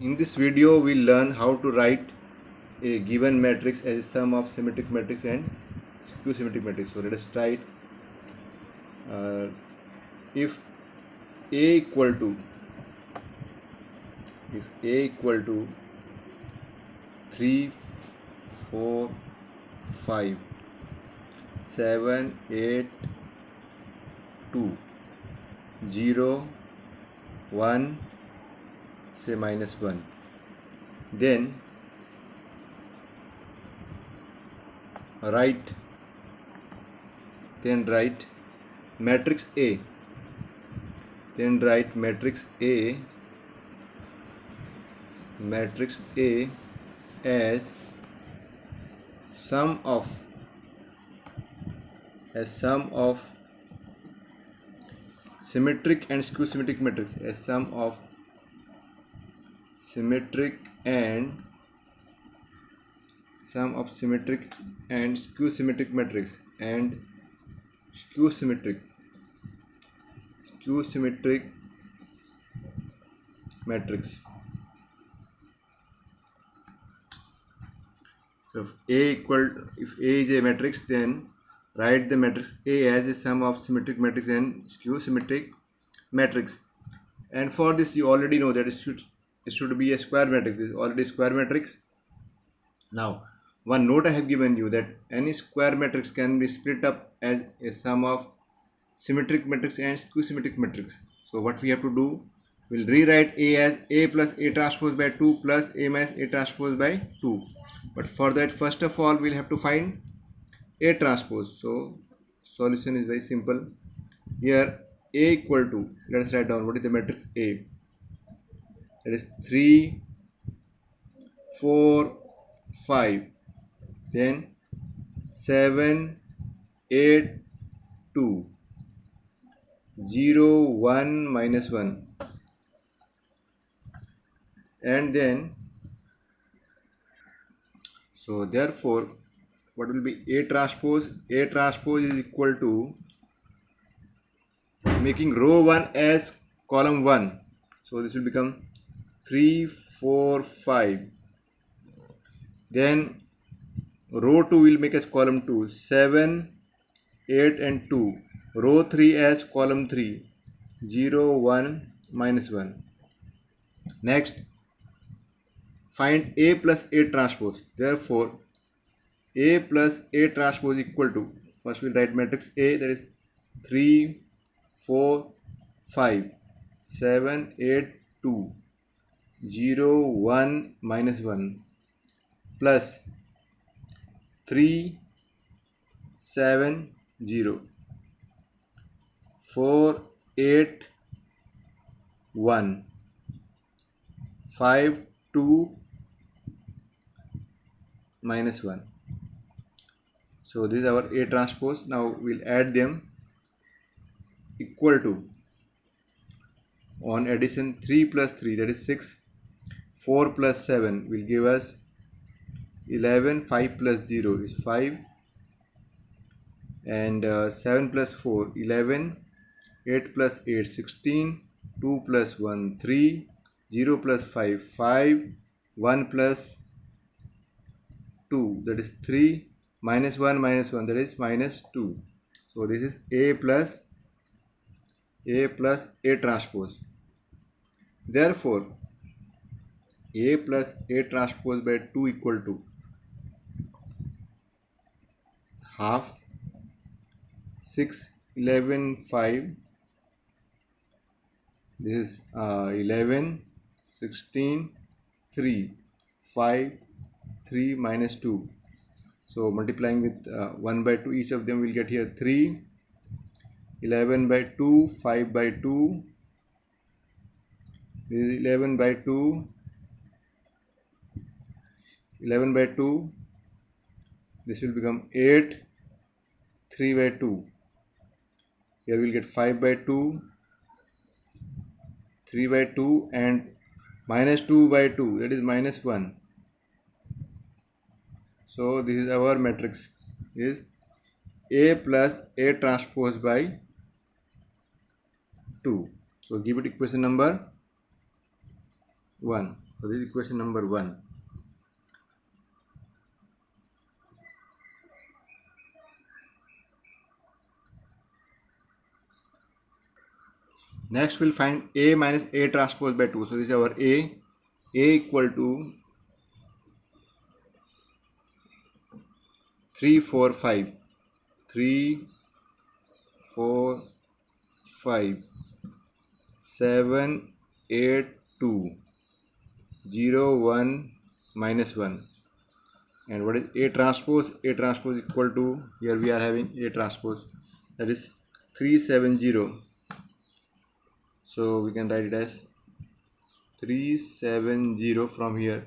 In this video, we'll learn how to write a given matrix as a sum of symmetric matrix and skew symmetric matrix. So let us try it. If A equal to 3, 4, 5, 7, 8, 2, 0, 1, say minus 1, then write matrix A. Then write matrix A as sum of symmetric and skew symmetric matrix, as sum of symmetric and skew symmetric matrix and skew symmetric matrix. So if A is a matrix, then write the matrix A as a sum of symmetric matrix and skew symmetric matrix. And for this, you already know that it should be a square matrix. This is already square matrix. Now, one note I have given you that any square matrix can be split up as a sum of symmetric matrix and skew symmetric matrix. So what we have to do, we'll rewrite A as A plus A transpose by 2 plus A minus A transpose by 2. But for that, first of all, we'll have to find A transpose. So solution is very simple. Here A equal to, let us write down what is the matrix A. That is 3, 4, 5, then 7, 8, 2, 0, 1, minus 1, and then so therefore what will be A transpose? A transpose is equal to making row 1 as column 1. So this will become 3, 4, 5. Then row 2 will make as column 2, 7, 8 and 2. Row 3 as column 3, 0, 1, minus 1. Next, find A plus A transpose. Therefore, A plus A transpose equal to, first we'll write matrix A, that is 3, 4, 5, 7, 8, 2, 0, 1, minus 1, plus 3, 7, 0, 4, 8, 1, 5, 2, minus 1. So this is our A transpose. Now we'll add them equal to, on addition, 3 plus 3, that is 6, 4 plus 7 will give us 11, 5 plus 0 is 5, and 7 plus 4, 11, 8 plus 8, 16, 2 plus 1, 3, 0 plus 5, 5, 1 plus 2, that is 3, minus 1, that is minus 2. So this is A plus A transpose. Therefore, A plus A transpose by 2 equal to half, 6, 11, 5. This is 11, 16, 3, 5, 3, minus 2. So multiplying with 1 by 2, each of them will get here 3, 11 by 2, 5 by 2, this is 11 by 2, 11 by 2, this will become 8, 3 by 2, here we will get 5 by 2, 3 by 2, and minus 2 by 2, that is minus 1. So this is our matrix, is A plus A transpose by 2. So give it equation number 1. So this is equation number 1. Next we'll find A minus A transpose by 2. So this is our A. A equal to 3, 4, 5. 3, 4, 5, 7, 8, 2, 0, 1, minus 1. And what is A transpose? A transpose equal to, here we are having A transpose, that is 370. So we can write it as 370 from here.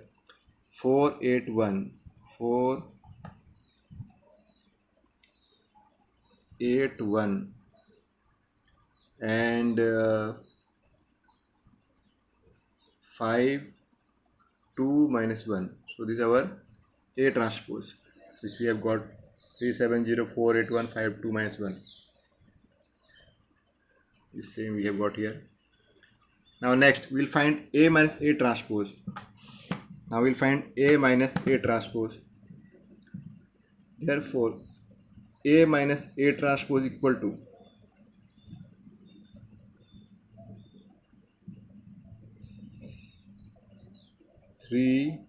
481, 481, and 5, 2 minus 1. So this is our A transpose, which we have got 370, 481, 5, 2 minus 1. The same we have got here. Now next we'll find A minus A transpose. Now we'll find A minus A transpose. Therefore, A minus A transpose equal to 3.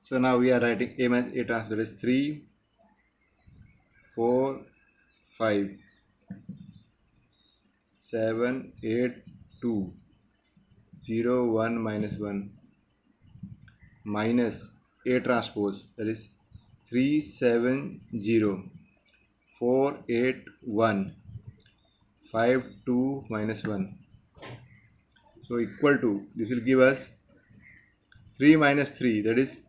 So now we are writing A minus A transpose, that is 3, 4, 5, 7, 8, 2, 0, 1, minus 1, minus A transpose, that is 370, 4, 8, 1, 5, 2, minus 1. So equal to, this will give us 3 minus 3, that is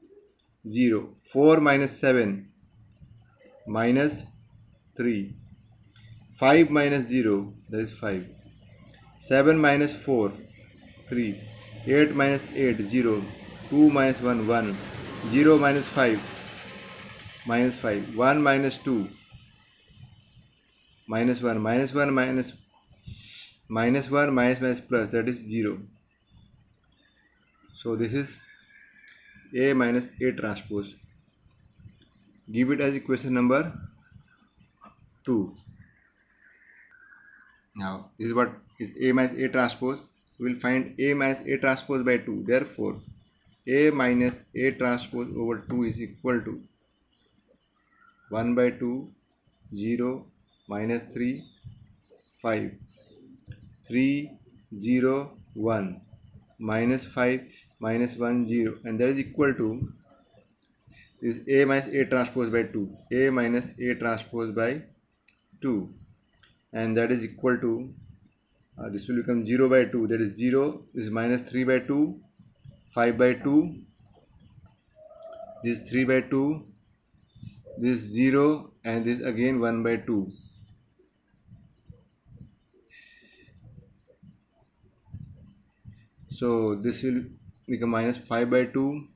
0. 4 minus 7, minus 3. 5 minus 0, that is 5. 7 minus 4, 3. 8 minus 8, 0. 2 minus 1, 1. 0 minus 5, minus 5. 1 minus 2, minus 1. Minus 1 minus 1 minus plus, that is 0. So this is A minus A transpose. Give it as equation number 2. Now this is what is A minus A transpose. We will find A minus A transpose by 2. Therefore, A minus A transpose over 2 is equal to 1 by 2, 0, minus 3, 5, 3, 0, 1, minus 5, minus 1, 0, and that is equal to is A minus A transpose by 2. A minus A transpose by 2, and that is equal to this will become 0 by 2, that is 0, this is minus 3 by 2, 5 by 2, this is 3 by 2, this is 0, and this again 1 by 2. So this will become minus 5 by 2,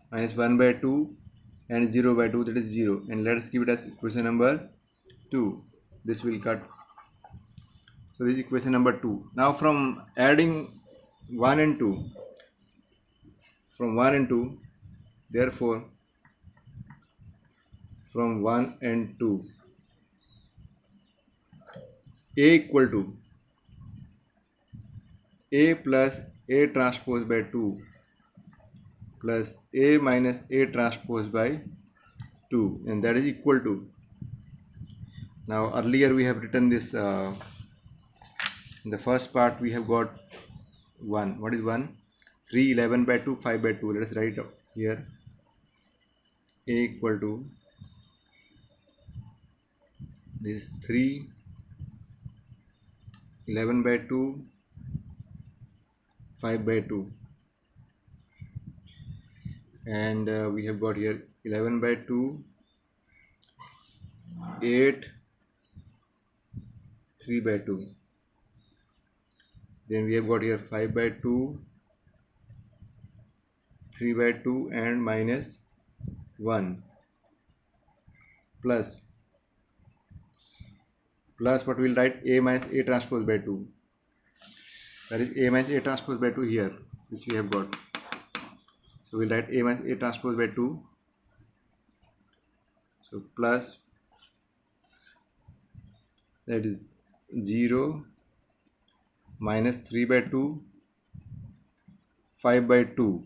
minus 1 by 2, and 0 by 2, that is 0. And let us give it as equation number 2. This will cut. So this is equation number 2. Now from adding 1 and 2, from 1 and 2, therefore from 1 and 2, A equal to A plus A transpose by 2 plus A minus A transpose by 2, and that is equal to, now earlier we have written this in the first part we have got 1. What is 1? 3, 11 by 2, 5 by 2. Let us write it up here. A equal to this 3, 11 by 2, 5 by 2, and we have got here 11 by 2, 8, 3 by 2. Then we have got here 5 by 2, 3 by 2, and minus 1, plus what we will write, A minus A transpose by 2. that is A minus A transpose by 2 here, which we have got. So we'll write A minus A transpose by 2. So plus, that is 0 minus 3 by 2, 5 by 2,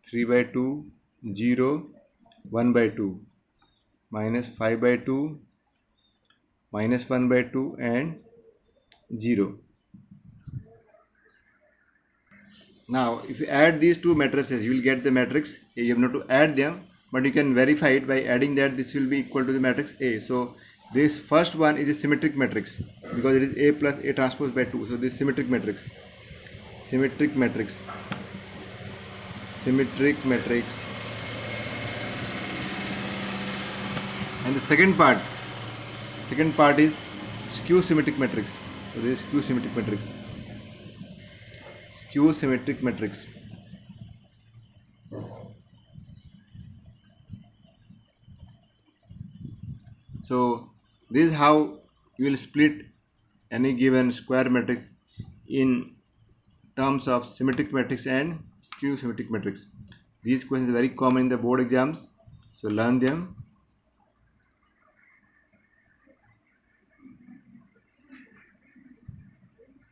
3 by 2, 0, 1 by 2, minus 5 by 2, minus 1 by 2, and 0. Now if you add these two matrices, you will get the matrix A. You have not to add them, but you can verify it by adding that this will be equal to the matrix A. So this first one is a symmetric matrix because it is A plus A transpose by 2. So this symmetric matrix, symmetric matrix, symmetric matrix. And the second part is skew symmetric matrix. So this is skew symmetric matrix, skew symmetric matrix. So this is how you will split any given square matrix in terms of symmetric matrix and skew symmetric matrix. These questions are very common in the board exams, so learn them.